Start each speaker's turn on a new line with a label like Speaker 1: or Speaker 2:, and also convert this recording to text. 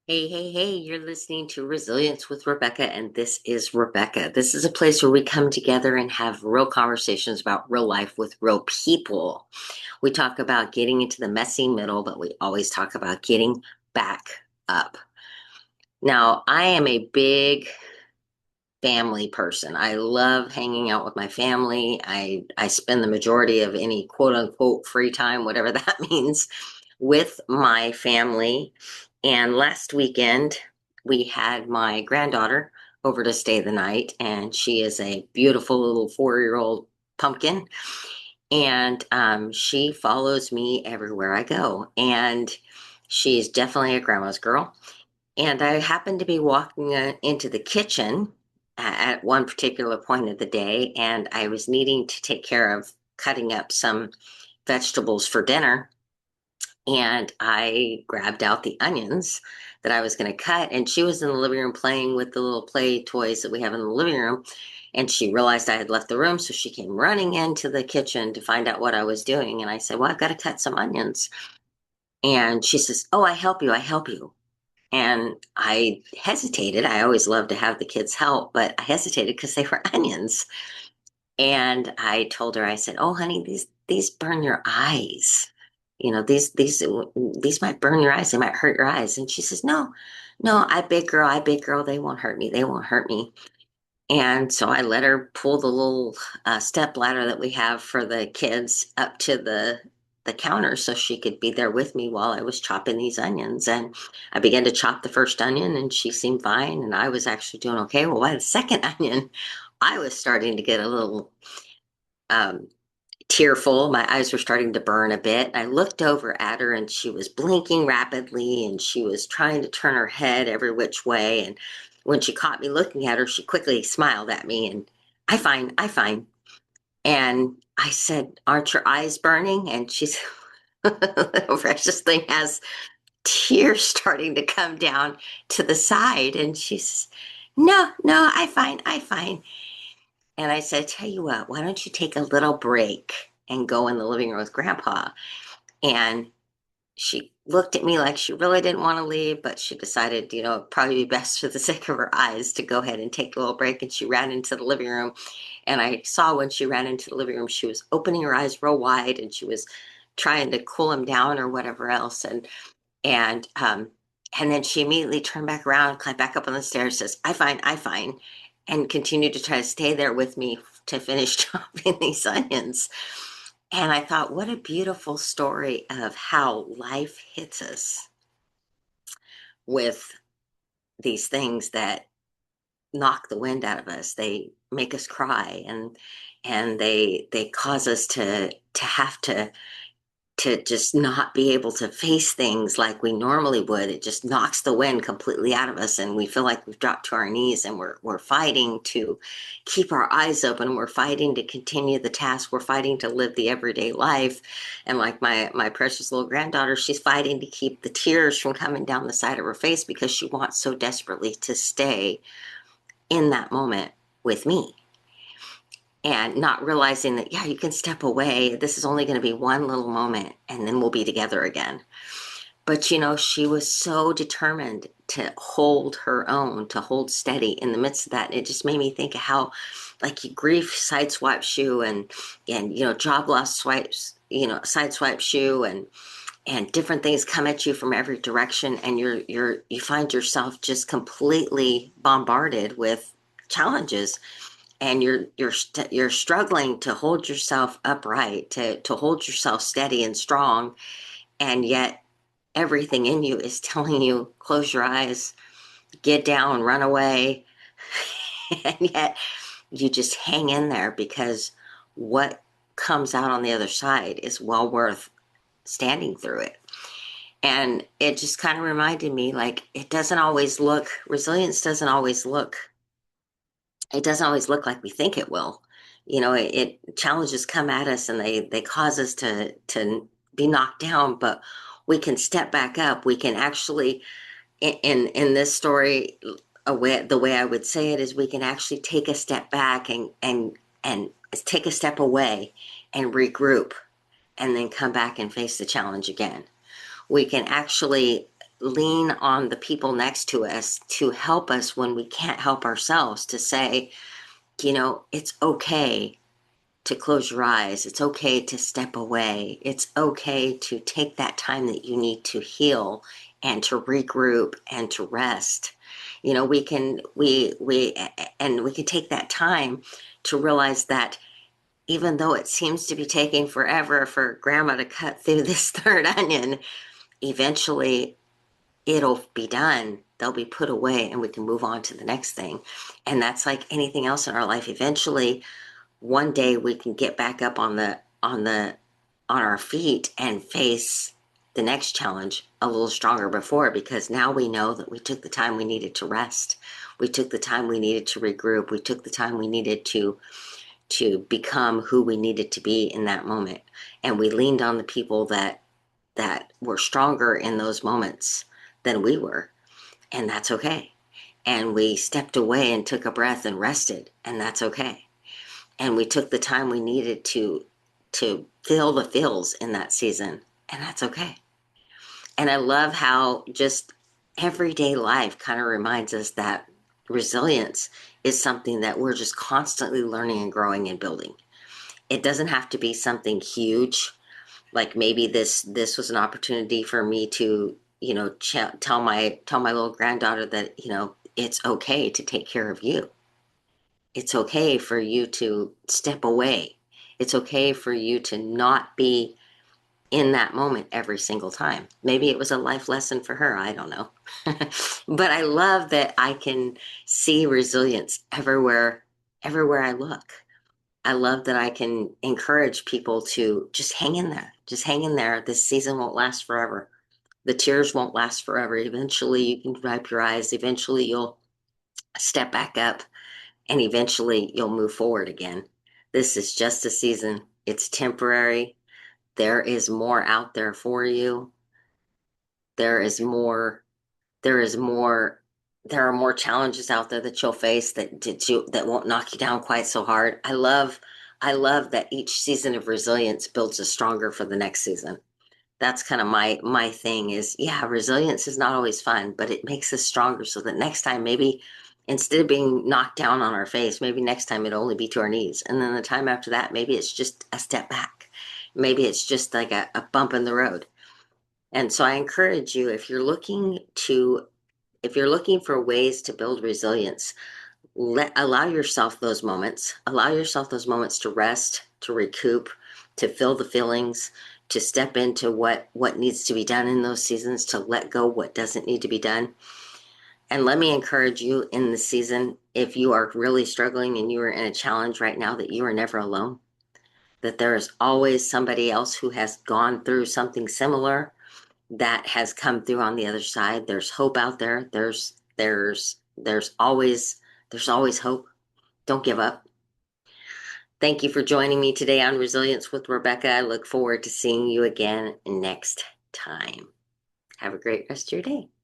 Speaker 1: Hey, hey, hey, you're listening to Resilience with Rebekah, and this is Rebekah. This is a place where we come together and have real conversations about real life with real people. We talk about getting into the messy middle, but we always talk about getting back up. Now, I am a big family person. I love hanging out with my family. I spend the majority of any quote unquote free time, whatever that means, with my family. And last weekend, we had my granddaughter over to stay the night, and she is a beautiful little 4-year-old pumpkin. And she follows me everywhere I go. And she's definitely a grandma's girl. And I happened to be walking into the kitchen at one particular point of the day, and I was needing to take care of cutting up some vegetables for dinner. And I grabbed out the onions that I was going to cut, and she was in the living room playing with the little play toys that we have in the living room. And she realized I had left the room, so she came running into the kitchen to find out what I was doing. And I said, "Well, I've got to cut some onions." And she says, "Oh, I help you, I help you." And I hesitated. I always love to have the kids help, but I hesitated because they were onions. And I told her, I said, "Oh, honey, these burn your eyes. These might burn your eyes. They might hurt your eyes." And she says, "No, no, I big girl. They won't hurt me. They won't hurt me." And so I let her pull the little step ladder that we have for the kids up to the counter so she could be there with me while I was chopping these onions. And I began to chop the first onion, and she seemed fine, and I was actually doing okay. Well, by the second onion, I was starting to get a little um, tearful. My eyes were starting to burn a bit. I looked over at her, and she was blinking rapidly, and she was trying to turn her head every which way. And when she caught me looking at her, she quickly smiled at me and, "I fine, I fine." And I said, "Aren't your eyes burning?" And she's, the precious thing has tears starting to come down to the side. And she's, "No, no, I fine, I fine." And I said, "Tell you what, why don't you take a little break and go in the living room with Grandpa?" And she looked at me like she really didn't want to leave, but she decided, it'd probably be best for the sake of her eyes to go ahead and take a little break. And she ran into the living room. And I saw when she ran into the living room, she was opening her eyes real wide, and she was trying to cool them down or whatever else. And and then she immediately turned back around, climbed back up on the stairs, says, "I fine, I fine," and continued to try to stay there with me to finish chopping these onions. And I thought, what a beautiful story of how life hits us with these things that knock the wind out of us. They make us cry, and they cause us to have to just not be able to face things like we normally would. It just knocks the wind completely out of us, and we feel like we've dropped to our knees, and we're fighting to keep our eyes open. We're fighting to continue the task. We're fighting to live the everyday life. And like my precious little granddaughter, she's fighting to keep the tears from coming down the side of her face because she wants so desperately to stay in that moment with me, and not realizing that, yeah, you can step away. This is only going to be one little moment, and then we'll be together again. But she was so determined to hold her own, to hold steady in the midst of that. And it just made me think of how, like, you grief sideswipes you, and job loss swipes, sideswipes you, and different things come at you from every direction, and you find yourself just completely bombarded with challenges, and you're struggling to hold yourself upright, to hold yourself steady and strong, and yet everything in you is telling you, close your eyes, get down, run away. And yet you just hang in there because what comes out on the other side is well worth standing through it. And it just kind of reminded me, like, resilience doesn't always look it doesn't always look like we think it will. Challenges come at us, and they cause us to be knocked down, but we can step back up. We can actually, in this story, the way I would say it is, we can actually take a step back and take a step away and regroup, and then come back and face the challenge again. We can actually lean on the people next to us to help us when we can't help ourselves, to say, it's okay to close your eyes. It's okay to step away. It's okay to take that time that you need to heal and to regroup and to rest. We can we can take that time to realize that even though it seems to be taking forever for grandma to cut through this third onion, eventually it'll be done. They'll be put away and we can move on to the next thing. And that's like anything else in our life. Eventually, one day we can get back up on our feet and face the next challenge a little stronger before, because now we know that we took the time we needed to rest. We took the time we needed to regroup. We took the time we needed to become who we needed to be in that moment. And we leaned on the people that were stronger in those moments than we were. And that's okay. And we stepped away and took a breath and rested, and that's okay. And we took the time we needed to feel the feels in that season, and that's okay. And I love how just everyday life kind of reminds us that resilience is something that we're just constantly learning and growing and building. It doesn't have to be something huge, like maybe this was an opportunity for me to tell my little granddaughter that it's okay to take care of you. It's okay for you to step away. It's okay for you to not be in that moment every single time. Maybe it was a life lesson for her. I don't know. But I love that I can see resilience everywhere I look. I love that I can encourage people to just hang in there. Just hang in there. This season won't last forever. The tears won't last forever. Eventually you can wipe your eyes. Eventually you'll step back up, and eventually you'll move forward again. This is just a season. It's temporary. There is more out there for you. There is more, there is more, there are more challenges out there that you'll face that won't knock you down quite so hard. I love that each season of resilience builds us stronger for the next season. That's kind of my thing is, yeah, resilience is not always fun, but it makes us stronger so that next time, maybe instead of being knocked down on our face, maybe next time it'll only be to our knees. And then the time after that, maybe it's just a step back. Maybe it's just like a bump in the road. And so I encourage you, if you're looking for ways to build resilience, allow yourself those moments to rest, to recoup, to feel the feelings, to step into what needs to be done in those seasons, to let go what doesn't need to be done. And let me encourage you in the season, if you are really struggling and you are in a challenge right now, that you are never alone, that there is always somebody else who has gone through something similar that has come through on the other side. There's hope out there. There's always hope. Don't give up. Thank you for joining me today on Resilience with Rebekah. I look forward to seeing you again next time. Have a great rest of your day.